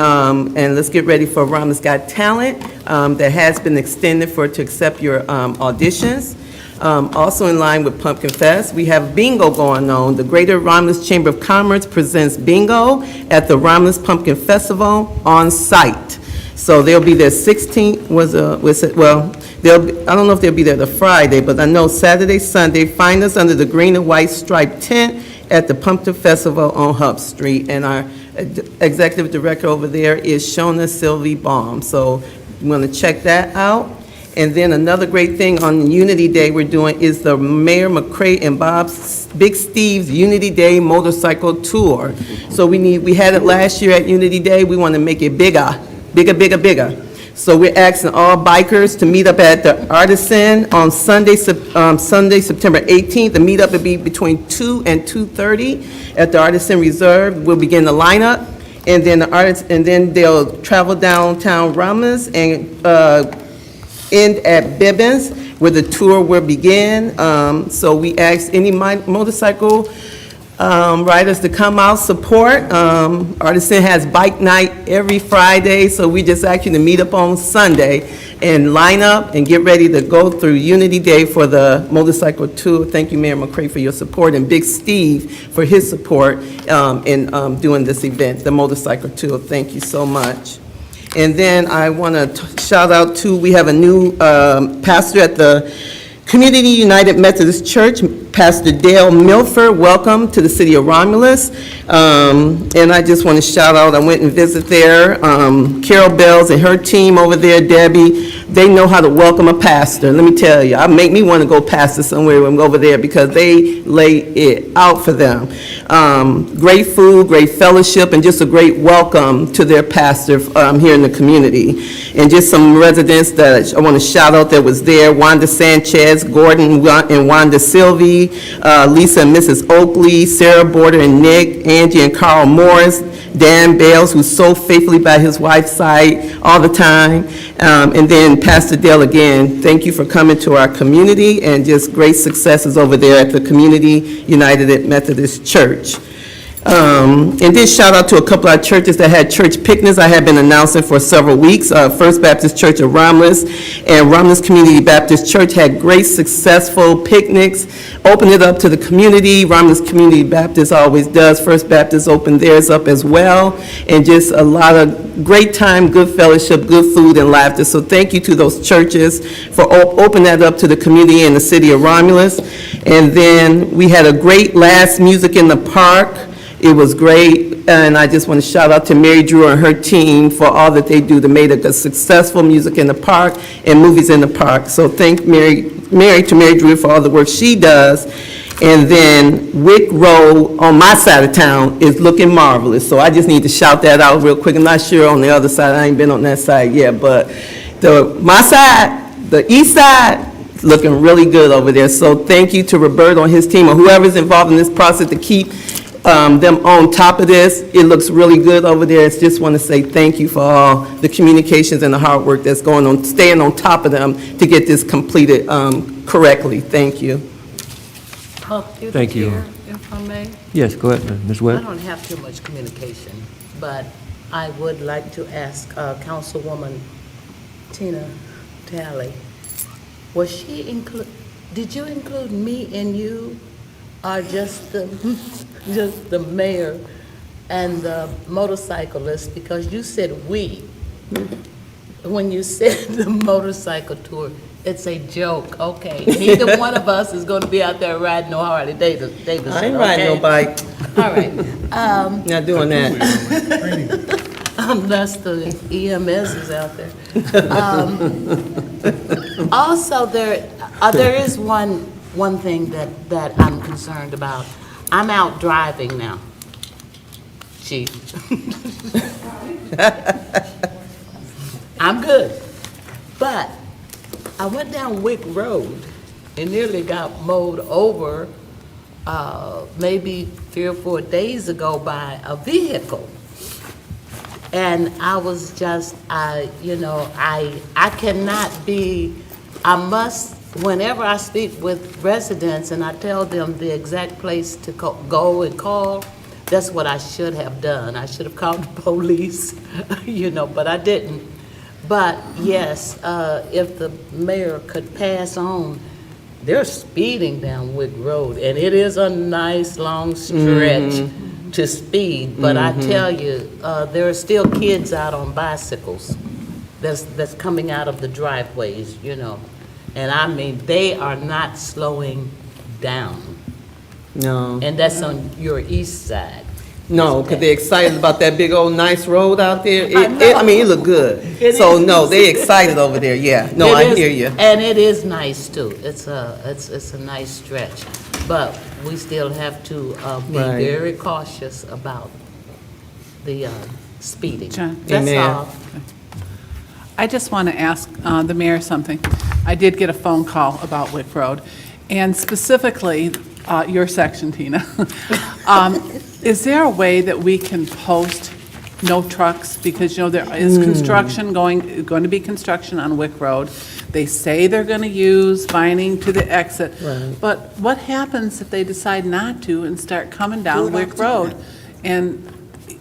[SPEAKER 5] let's get ready for Romulus Got Talent that has been extended to accept your auditions. Also in line with Pumpkin Fest, we have bingo going on. The Greater Romulus Chamber of Commerce presents bingo at the Romulus Pumpkin Festival on site. So they'll be there 16th, I don't know if they'll be there the Friday, but I know Saturday, Sunday, find us under the green and white striped tent at the Pumpkin Festival on Hub Street. And our executive director over there is Shona Sylvie Baum. So you want to check that out. And then another great thing on Unity Day we're doing is the Mayor McCray and Big Steve's Unity Day motorcycle tour. So we had it last year at Unity Day. We want to make it bigger. So we're asking all bikers to meet up at the Artisan on Sunday, September 18th. The meetup will be between 2 and 2:30 at the Artisan Reserve. We'll begin the lineup, and then they'll travel downtown Romulus and end at Bibbins, where the tour will begin. So we ask any motorcycle riders to come out, support. Artisan has bike night every Friday, so we just ask you to meet up on Sunday and line up and get ready to go through Unity Day for the motorcycle tour. Thank you, Mayor McCray, for your support, and Big Steve for his support in doing this event, the motorcycle tour. Thank you so much. And then I want to shout out to, we have a new pastor at the Community United Methodist Church, Pastor Dale Milford, welcome to the city of Romulus. And I just want to shout out, I went and visited there. Carol Bells and her team over there, Debbie, they know how to welcome a pastor. Let me tell you, I make me want to go pastor somewhere when I'm over there because they lay it out for them. Great food, great fellowship, and just a great welcome to their pastor here in the community. And just some residents that I want to shout out that was there: Wanda Sanchez, Gordon and Wanda Sylvie, Lisa and Mrs. Oakley, Sarah Border and Nick, Angie and Carl Morris, Dan Bales, who's so faithfully by his wife's side all the time, and then Pastor Dale again, thank you for coming to our community, and just great successes over there at the Community United Methodist Church. And then shout out to a couple of churches that had church picnics I have been announcing for several weeks. First Baptist Church of Romulus and Romulus Community Baptist Church had great successful picnics, opened it up to the community. Romulus Community Baptist always does. First Baptist opened theirs up as well, and just a lot of great time, good fellowship, good food and laughter. So thank you to those churches for opening that up to the community in the city of Romulus. And then we had a great last music in the park. It was great, and I just want to shout out to Mary Drew and her team for all that they do to make a successful music in the park and movies in the park. So thank Mary Drew for all the work she does. And then Wick Road on my side of town is looking marvelous. So I just need to shout that out real quick. I'm not sure on the other side. I ain't been on that side yet, but my side, the east side, looking really good over there. So thank you to Roberto and his team, or whoever's involved in this process, to keep them on top of this. It looks really good over there. I just want to say thank you for all the communications and the hard work that's going on, staying on top of them to get this completed correctly. Thank you.
[SPEAKER 3] Thank you.
[SPEAKER 14] Chair, if I may.
[SPEAKER 3] Yes, go ahead, Ms.
[SPEAKER 14] I
[SPEAKER 3] Webb.
[SPEAKER 14] don't have too much communication, but I would like to ask Councilwoman Tina Talley, was she did you include me and you, or just the mayor and the motorcyclist? Because you said we. When you said the motorcycle tour, it's a joke, okay? Neither one of us is going to be out there riding no Harley Davidson.
[SPEAKER 5] I ain't riding no bike.
[SPEAKER 14] All right.
[SPEAKER 5] Not doing that.
[SPEAKER 14] Unless the EMS is out there. Also, there is one thing that I'm concerned about. I'm out driving now, Chief. I'm good. But I went down Wick Road and nearly got mowed over maybe 3 or 4 days ago by a vehicle. And I was just, I cannot be, I must, whenever I speak with residents and I tell them the exact place to go and call, that's what I should have done. I should have called the police, but I didn't. But yes, if the mayor could pass on, they're speeding down Wick Road, and it is a nice long stretch to speed. But I tell you, there are still kids out on bicycles that's coming out of the driveways, And I mean, they are not slowing down.
[SPEAKER 5] No.
[SPEAKER 14] And that's on your east side.
[SPEAKER 5] No, because they're excited about that big old nice road out there.
[SPEAKER 14] I
[SPEAKER 5] It look good. They excited over there, yeah. No, I hear you.
[SPEAKER 14] And it is nice too. It's a nice stretch. But we still have to be
[SPEAKER 5] Right.
[SPEAKER 14] very cautious about the speeding.
[SPEAKER 6] John.
[SPEAKER 14] That's
[SPEAKER 5] Amen.
[SPEAKER 14] all.
[SPEAKER 6] I just want to ask the mayor something. I did get a phone call about Wick Road, and specifically your section, Tina. Is there a way that we can post no trucks? Because, there is construction going to be construction on Wick Road. They say they're going to use Vining to the exit.
[SPEAKER 5] Right.
[SPEAKER 6] But what happens if they decide not to and start coming down Wick Road? And,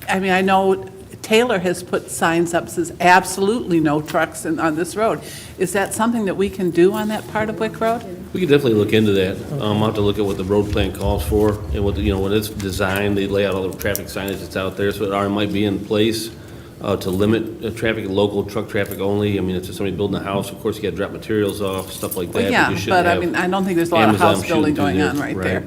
[SPEAKER 6] I know Taylor has put signs up that says absolutely no trucks on this road. Is that something that we can do on that part of Wick Road?
[SPEAKER 8] We could definitely look into that. I'll have to look at what the road plan calls for, and what, when it's designed, they lay out all the traffic signage that's out there, so it already might be in place. to limit traffic, local truck traffic only. I mean, if there's somebody building a house, of course, you got to drop materials off, stuff like that.
[SPEAKER 6] Well, yeah,
[SPEAKER 8] you shouldn't
[SPEAKER 6] but I
[SPEAKER 8] have
[SPEAKER 6] mean, I don't think there's a lot of
[SPEAKER 8] Amazon
[SPEAKER 6] house building
[SPEAKER 8] shooting through
[SPEAKER 6] going on right there.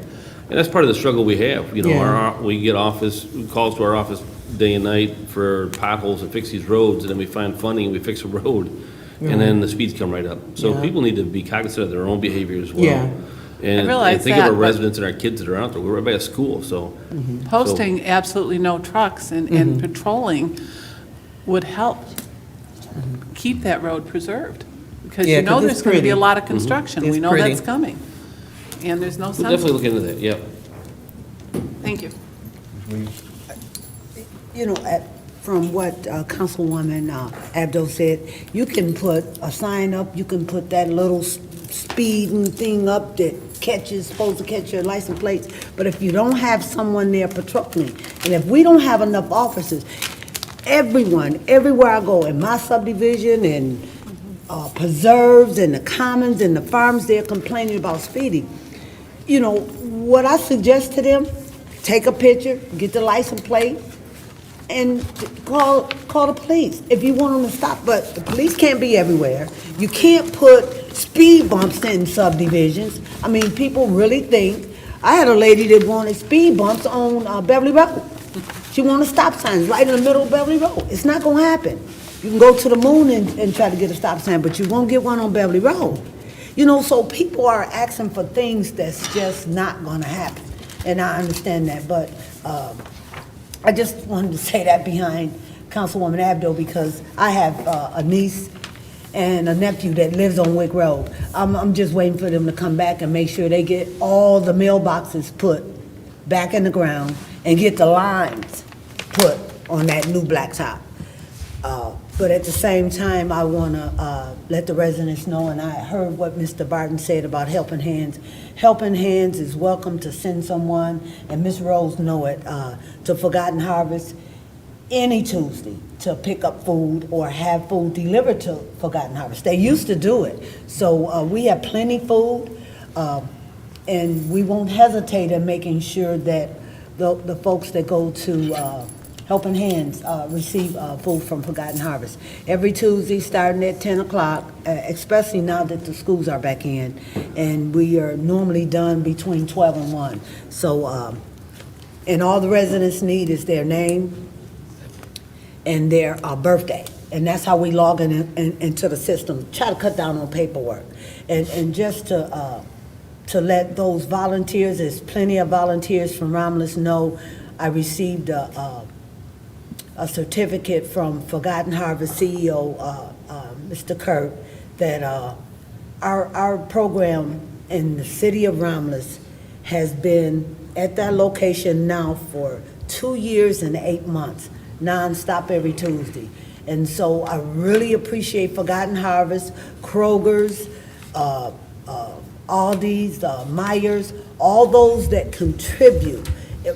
[SPEAKER 8] And that's part of the struggle we have, you know,
[SPEAKER 4] Yeah.
[SPEAKER 8] we get calls to our office day and night for potholes and fix these roads, and then we find funding and we fix a road, and then the speeds come right up. So
[SPEAKER 4] Yeah.
[SPEAKER 8] people need to be cognizant of their own behavior as well.
[SPEAKER 4] Yeah.
[SPEAKER 8] And
[SPEAKER 6] realize
[SPEAKER 8] think of
[SPEAKER 6] that,
[SPEAKER 8] our
[SPEAKER 6] but-
[SPEAKER 8] residents and our kids that are out there. We're right by a school, so.
[SPEAKER 6] Posting absolutely no trucks and patrolling would help keep that road preserved. Because
[SPEAKER 5] Yeah,
[SPEAKER 6] you know
[SPEAKER 5] 'cause it's
[SPEAKER 6] there's going to be a
[SPEAKER 5] pretty.
[SPEAKER 6] lot of construction.
[SPEAKER 5] It's
[SPEAKER 6] We know
[SPEAKER 5] pretty.
[SPEAKER 6] that's coming. And there's no
[SPEAKER 8] We'll
[SPEAKER 6] sense.
[SPEAKER 8] definitely look into that, yep.
[SPEAKER 6] Thank you.
[SPEAKER 7] You know, from what Councilwoman Abdo said, you can put a sign up, you can put that little speeding thing up that supposed to catch your license plates, but if you don't have someone there patrolling, and if we don't have enough officers, everyone, everywhere I go, in my subdivision, and preserves, and the commons, and the farms, they're complaining about speeding. You know, what I suggest to them, take a picture, get the license plate, and call the police if you want them to stop. But the police can't be everywhere. You can't put speed bumps in subdivisions. I mean, people really think, I had a lady that wanted speed bumps on Beverly Road. She wanted stop signs right in the middle of Beverly Road. It's not gonna happen. You can go to the moon and try to get a stop sign, but you won't get one on Beverly Road. You know, so people are asking for things that's just not gonna happen, and I understand that, but I just wanted to say that behind Councilwoman Abdo, because I have a niece and a nephew that lives on Wick Road. I'm just waiting for them to come back and make sure they get all the mailboxes put back in the ground and get the lines put on that new blacktop. But at the same time, I want to let the residents know, and I heard what Mr. Barton said about Helping Hands. Helping Hands is welcome to send someone, and Ms. Rose know it, to Forgotten Harvest any Tuesday to pick up food or have food delivered to Forgotten Harvest. They used to do it. So we have plenty food, and we won't hesitate in making sure that the folks that go to Helping Hands receive food from Forgotten Harvest. Every Tuesday, starting at 10 o'clock, especially now that the schools are back in, and we are normally done between 12 and 1. So, and all the residents need is their name and their birthday. And that's how we log into the system, try to cut down on paperwork. And just to let those volunteers, there's plenty of volunteers from Romulus know, I received a certificate from Forgotten Harvest CEO, Mr. Clerk, that our program in the city of Romulus has been at that location now for 2 years and 8 months, nonstop every Tuesday. And so I really appreciate Forgotten Harvest, Kroger's, Aldi's, Myers, all those that contribute.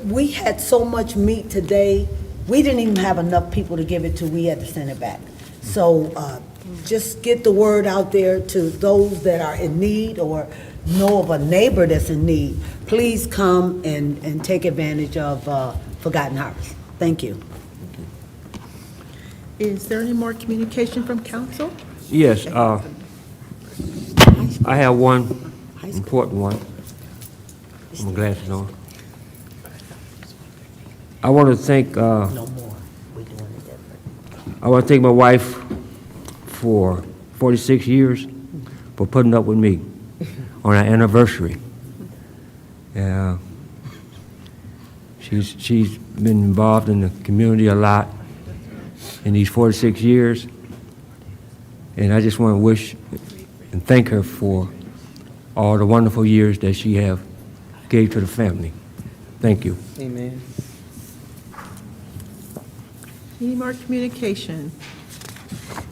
[SPEAKER 7] We had so much meat today, we didn't even have enough people to give it to, we had to send it back. So just get the word out there to those that are in need or know of a neighbor that's in need. Please come and take advantage of Forgotten Harvest. Thank you.
[SPEAKER 4] Is there any more communication from council?
[SPEAKER 3] Yes, I have one important one. My glasses on. I want to thank,
[SPEAKER 7] No more. We're doing it different.
[SPEAKER 3] I want to thank my wife for 46 years for putting up with me on our anniversary. She's been involved in the community a lot in these 46 years, and I just want to wish and thank her for all the wonderful years that she have gave to the family. Thank you.
[SPEAKER 5] Amen.
[SPEAKER 4] Any more communication?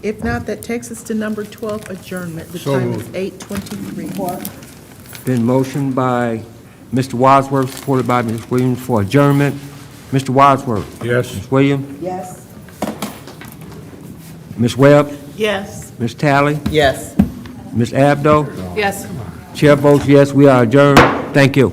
[SPEAKER 4] If not, that takes us to number 12, adjournment. The
[SPEAKER 2] So
[SPEAKER 4] time is
[SPEAKER 2] moved.
[SPEAKER 4] 8:23.
[SPEAKER 3] Been motioned by Mr. Wadsworth, supported by Ms. Williams for adjournment. Mr. Wadsworth?
[SPEAKER 2] Yes.
[SPEAKER 3] Ms. Williams?
[SPEAKER 7] Yes?
[SPEAKER 3] Ms. Webb?
[SPEAKER 5] Yes.
[SPEAKER 3] Ms. Talley?
[SPEAKER 5] Yes.
[SPEAKER 3] Ms. Abdo?
[SPEAKER 6] Yes.
[SPEAKER 3] Chair votes yes, we are adjourned. Thank you.